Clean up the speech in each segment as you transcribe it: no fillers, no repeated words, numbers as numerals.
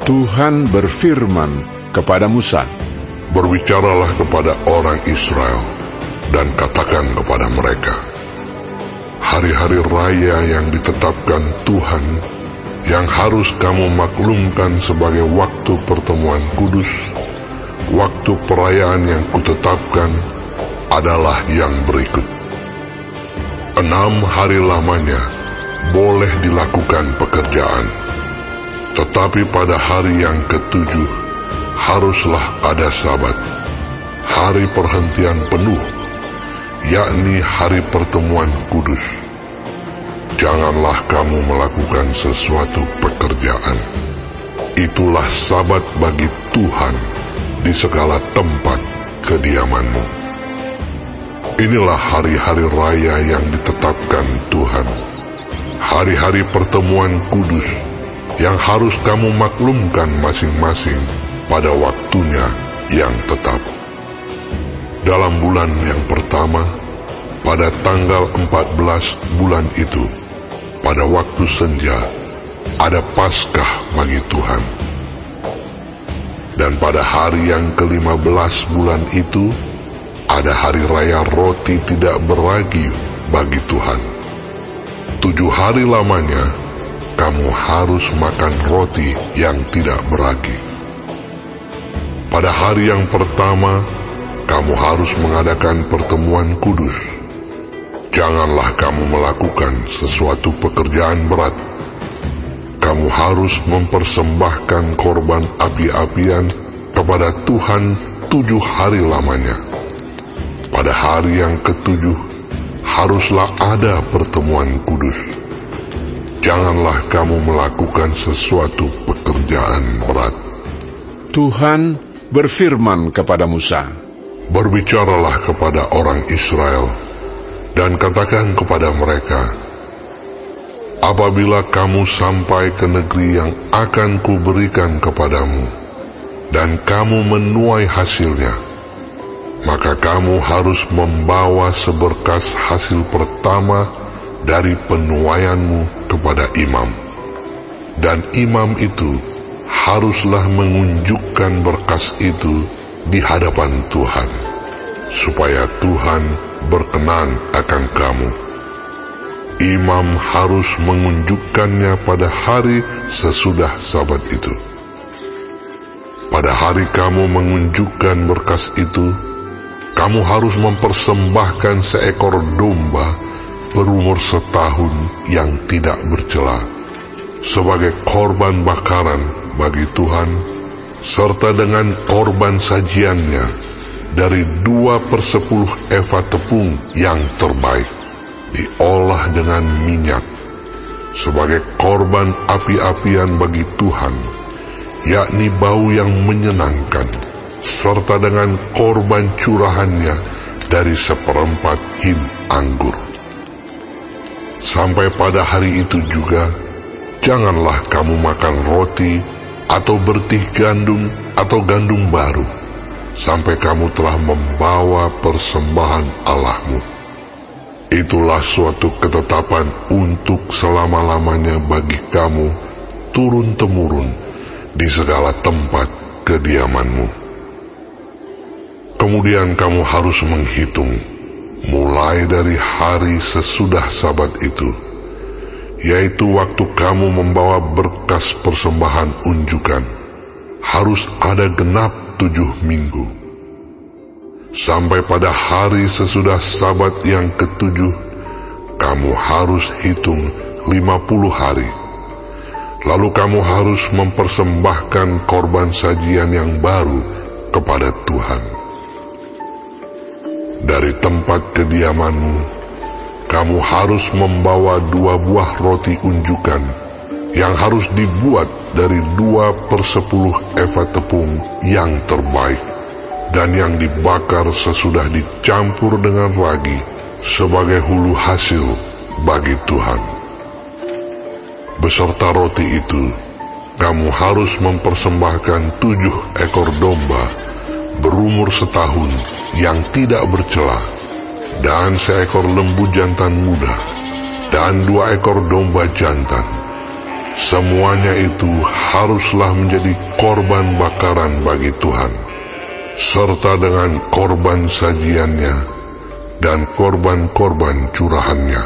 Tuhan berfirman kepada Musa, "Berbicaralah kepada orang Israel dan katakan kepada mereka, hari-hari raya yang ditetapkan Tuhan, yang harus kamu maklumkan sebagai waktu pertemuan kudus, waktu perayaan yang kutetapkan adalah yang berikut. 6 hari lamanya boleh dilakukan pekerjaan, tetapi pada hari yang ke-7 haruslah ada Sabat, hari perhentian penuh, yakni hari pertemuan kudus. Janganlah kamu melakukan sesuatu pekerjaan. Itulah Sabat bagi Tuhan di segala tempat kediamanmu. Inilah hari-hari raya yang ditetapkan Tuhan, hari-hari pertemuan kudus yang harus kamu maklumkan masing-masing pada waktunya yang tetap. Dalam bulan yang pertama, pada tanggal 14 bulan itu, pada waktu senja, ada Paskah bagi Tuhan. Dan pada hari yang ke-15 bulan itu, ada hari raya roti tidak beragi bagi Tuhan. 7 hari lamanya, kamu harus makan roti yang tidak beragi. Pada hari yang pertama, kamu harus mengadakan pertemuan kudus. Janganlah kamu melakukan sesuatu pekerjaan berat. Kamu harus mempersembahkan korban api-apian kepada Tuhan 7 hari lamanya. Pada hari yang ke-7, haruslah ada pertemuan kudus. Janganlah kamu melakukan sesuatu pekerjaan berat. Tuhan berfirman kepada Musa, "Berbicaralah kepada orang Israel dan katakan kepada mereka, apabila kamu sampai ke negeri yang akan kuberikan kepadamu, dan kamu menuai hasilnya, maka kamu harus membawa seberkas hasil pertama dari penuaianmu kepada imam. Dan imam itu haruslah mengunjukkan berkas itu di hadapan Tuhan, supaya Tuhan berkenan akan kamu. Imam harus mengunjukkannya pada hari sesudah Sabat itu. Pada hari kamu mengunjukkan berkas itu, kamu harus mempersembahkan seekor domba berumur setahun yang tidak bercela, sebagai korban bakaran bagi Tuhan, serta dengan korban sajiannya dari 2/10 eva tepung yang terbaik, diolah dengan minyak, sebagai korban api-apian bagi Tuhan, yakni bau yang menyenangkan, serta dengan korban curahannya dari 1/4 hin anggur. Sampai pada hari itu juga, janganlah kamu makan roti atau bertih gandum atau gandum baru, sampai kamu telah membawa persembahan Allahmu. Itulah suatu ketetapan untuk selama-lamanya bagi kamu, turun-temurun, di segala tempat kediamanmu. Kemudian kamu harus menghitung, mulai dari hari sesudah Sabat itu, yaitu waktu kamu membawa berkas persembahan unjukan, harus ada genap 7 minggu. Sampai pada hari sesudah Sabat yang ke-7, kamu harus hitung 50 hari. Lalu kamu harus mempersembahkan korban sajian yang baru kepada Tuhan. Dari tempat kediamanmu, kamu harus membawa 2 buah roti unjukan yang harus dibuat dari 2/10 eva tepung yang terbaik dan yang dibakar sesudah dicampur dengan ragi sebagai hulu hasil bagi Tuhan. Beserta roti itu, kamu harus mempersembahkan 7 ekor domba berumur setahun yang tidak bercela, dan seekor lembu jantan muda, dan 2 ekor domba jantan. Semuanya itu haruslah menjadi korban bakaran bagi Tuhan, serta dengan korban sajiannya dan korban-korban curahannya,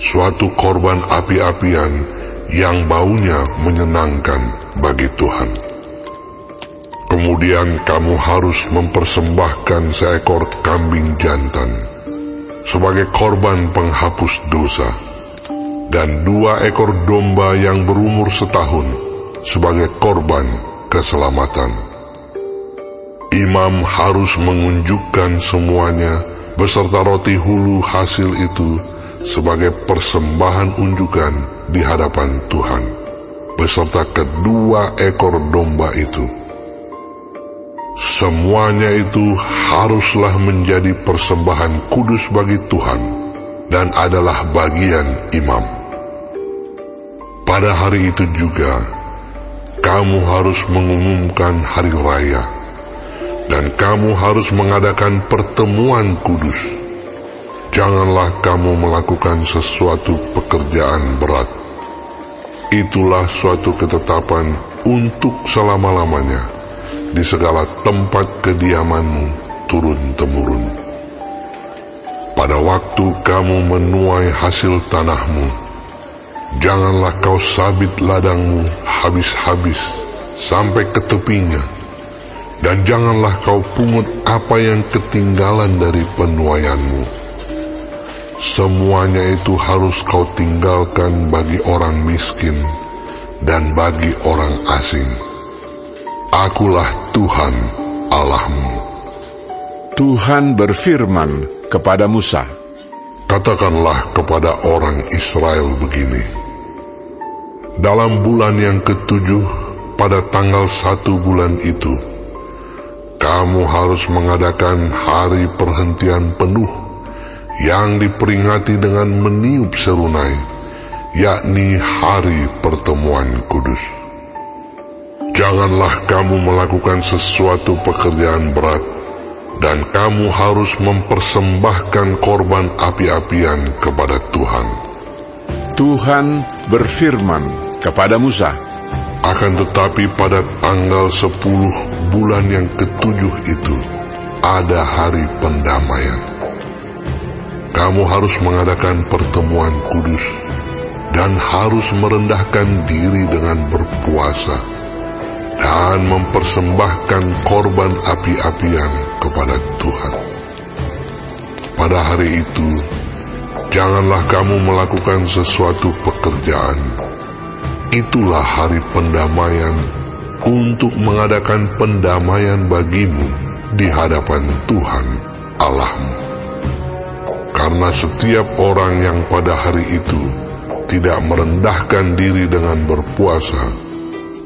suatu korban api-apian yang baunya menyenangkan bagi Tuhan. Kemudian kamu harus mempersembahkan seekor kambing jantan sebagai korban penghapus dosa, dan 2 ekor domba yang berumur setahun sebagai korban keselamatan. Imam harus mengunjukkan semuanya beserta roti hulu hasil itu sebagai persembahan unjukan di hadapan Tuhan, beserta kedua ekor domba itu. Semuanya itu haruslah menjadi persembahan kudus bagi Tuhan dan adalah bagian imam. Pada hari itu juga, kamu harus mengumumkan hari raya, dan kamu harus mengadakan pertemuan kudus. Janganlah kamu melakukan sesuatu pekerjaan berat. Itulah suatu ketetapan untuk selama-lamanya di segala tempat kediamanmu turun-temurun. Pada waktu kamu menuai hasil tanahmu, janganlah kau sabit ladangmu habis-habis sampai ke tepinya, dan janganlah kau pungut apa yang ketinggalan dari penuaianmu. Semuanya itu harus kau tinggalkan bagi orang miskin dan bagi orang asing. Akulah Tuhan Allahmu. Tuhan berfirman kepada Musa, Katakanlah kepada orang Israel begini: dalam bulan yang ke-7 pada tanggal 1 bulan itu, kamu harus mengadakan hari perhentian penuh yang diperingati dengan meniup serunai, yakni hari pertemuan kudus. Janganlah kamu melakukan sesuatu pekerjaan berat, dan kamu harus mempersembahkan korban api-apian kepada Tuhan. Tuhan berfirman kepada Musa, Akan tetapi pada tanggal 10 bulan yang ke-7 itu ada hari pendamaian. Kamu harus mengadakan pertemuan kudus dan harus merendahkan diri dengan berpuasa dan mempersembahkan korban api-apian kepada Tuhan. Pada hari itu, janganlah kamu melakukan sesuatu pekerjaan. Itulah hari pendamaian untuk mengadakan pendamaian bagimu di hadapan Tuhan Allahmu. Karena setiap orang yang pada hari itu tidak merendahkan diri dengan berpuasa,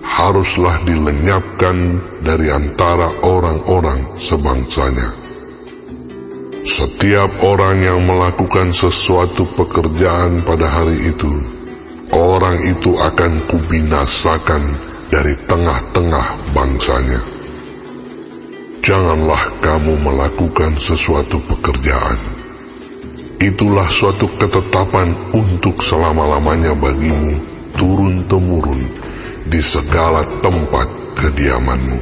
haruslah dilenyapkan dari antara orang-orang sebangsanya. Setiap orang yang melakukan sesuatu pekerjaan pada hari itu, orang itu akan kubinasakan dari tengah-tengah bangsanya. Janganlah kamu melakukan sesuatu pekerjaan. Itulah suatu ketetapan untuk selama-lamanya bagimu turun-temurun di segala tempat kediamanmu.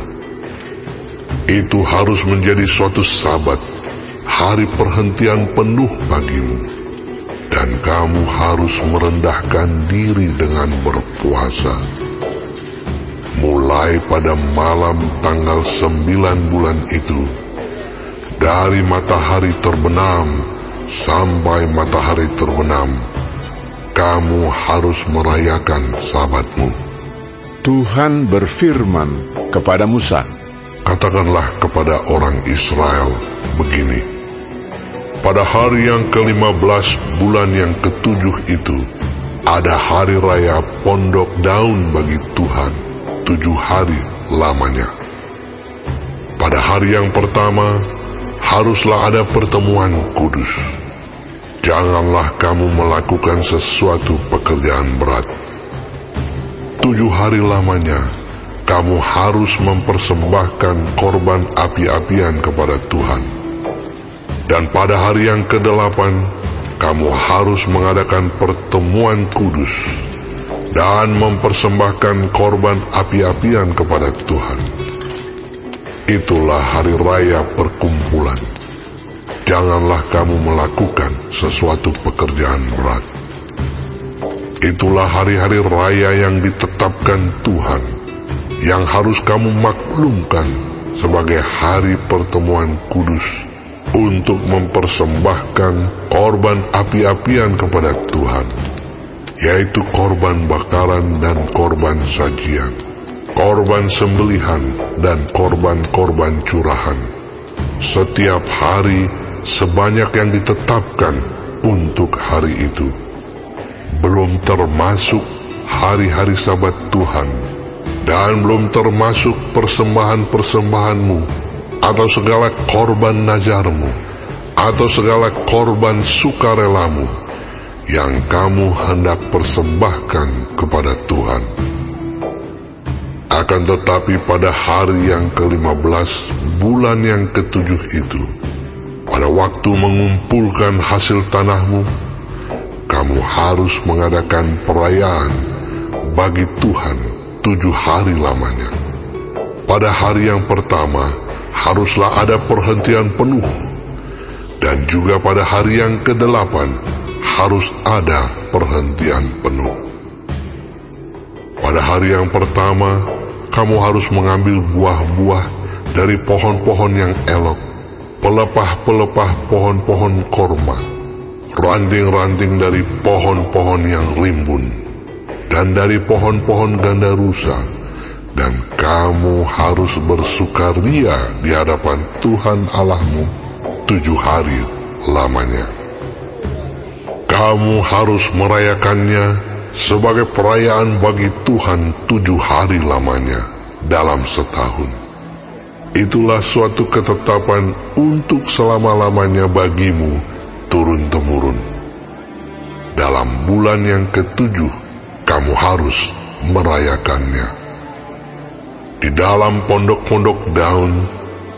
Itu harus menjadi suatu sabat, hari perhentian penuh bagimu, dan kamu harus merendahkan diri dengan berpuasa. Mulai pada malam tanggal 9 bulan itu, dari matahari terbenam sampai matahari terbenam, kamu harus merayakan sabatmu. Tuhan berfirman kepada Musa, Katakanlah kepada orang Israel begini: pada hari yang ke-15 bulan yang ke-7 itu, ada hari raya pondok daun bagi Tuhan, 7 hari lamanya. Pada hari yang pertama, haruslah ada pertemuan kudus. Janganlah kamu melakukan sesuatu pekerjaan berat. 7 hari lamanya, kamu harus mempersembahkan korban api-apian kepada Tuhan. Dan pada hari yang ke-8, kamu harus mengadakan pertemuan kudus. dan mempersembahkan korban api-apian kepada Tuhan. Itulah hari raya perkumpulan. Janganlah kamu melakukan sesuatu pekerjaan berat. Itulah hari-hari raya yang ditetapkan Tuhan, yang harus kamu maklumkan sebagai hari pertemuan kudus untuk mempersembahkan korban api-apian kepada Tuhan, yaitu korban bakaran dan korban sajian, korban sembelihan dan korban-korban curahan, setiap hari sebanyak yang ditetapkan untuk hari itu, belum termasuk hari-hari Sabat Tuhan, dan belum termasuk persembahan-persembahanmu, atau segala korban nazarmu, atau segala korban sukarelamu, yang kamu hendak persembahkan kepada Tuhan. Akan tetapi pada hari yang ke-15 bulan yang ke-7 itu, pada waktu mengumpulkan hasil tanahmu, kamu harus mengadakan perayaan bagi Tuhan 7 hari lamanya. Pada hari yang pertama haruslah ada perhentian penuh, dan juga pada hari yang ke-8 harus ada perhentian penuh. Pada hari yang pertama, kamu harus mengambil buah-buah dari pohon-pohon yang elok, pelepah-pelepah pohon-pohon korma, ranting-ranting dari pohon-pohon yang rimbun, dan dari pohon-pohon gandarusa, dan kamu harus bersukaria di hadapan Tuhan Allahmu 7 hari lamanya. Kamu harus merayakannya sebagai perayaan bagi Tuhan 7 hari lamanya dalam setahun. Itulah suatu ketetapan untuk selama-lamanya bagimu turun-temurun. Dalam bulan yang ke-7 kamu harus merayakannya. Di dalam pondok-pondok daun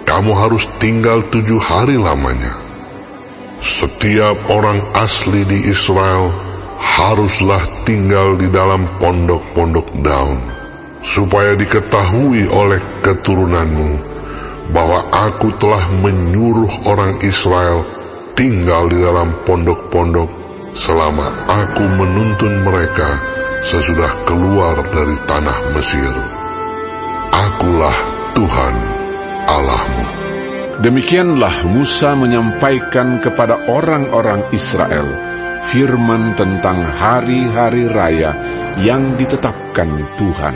kamu harus tinggal 7 hari lamanya. Setiap orang asli di Israel haruslah tinggal di dalam pondok-pondok daun, supaya diketahui oleh keturunanmu bahwa aku telah menyuruh orang Israel tinggal di dalam pondok-pondok selama aku menuntun mereka sesudah keluar dari tanah Mesir. Akulah Tuhan Allahmu. Demikianlah Musa menyampaikan kepada orang-orang Israel firman tentang hari-hari raya yang ditetapkan Tuhan.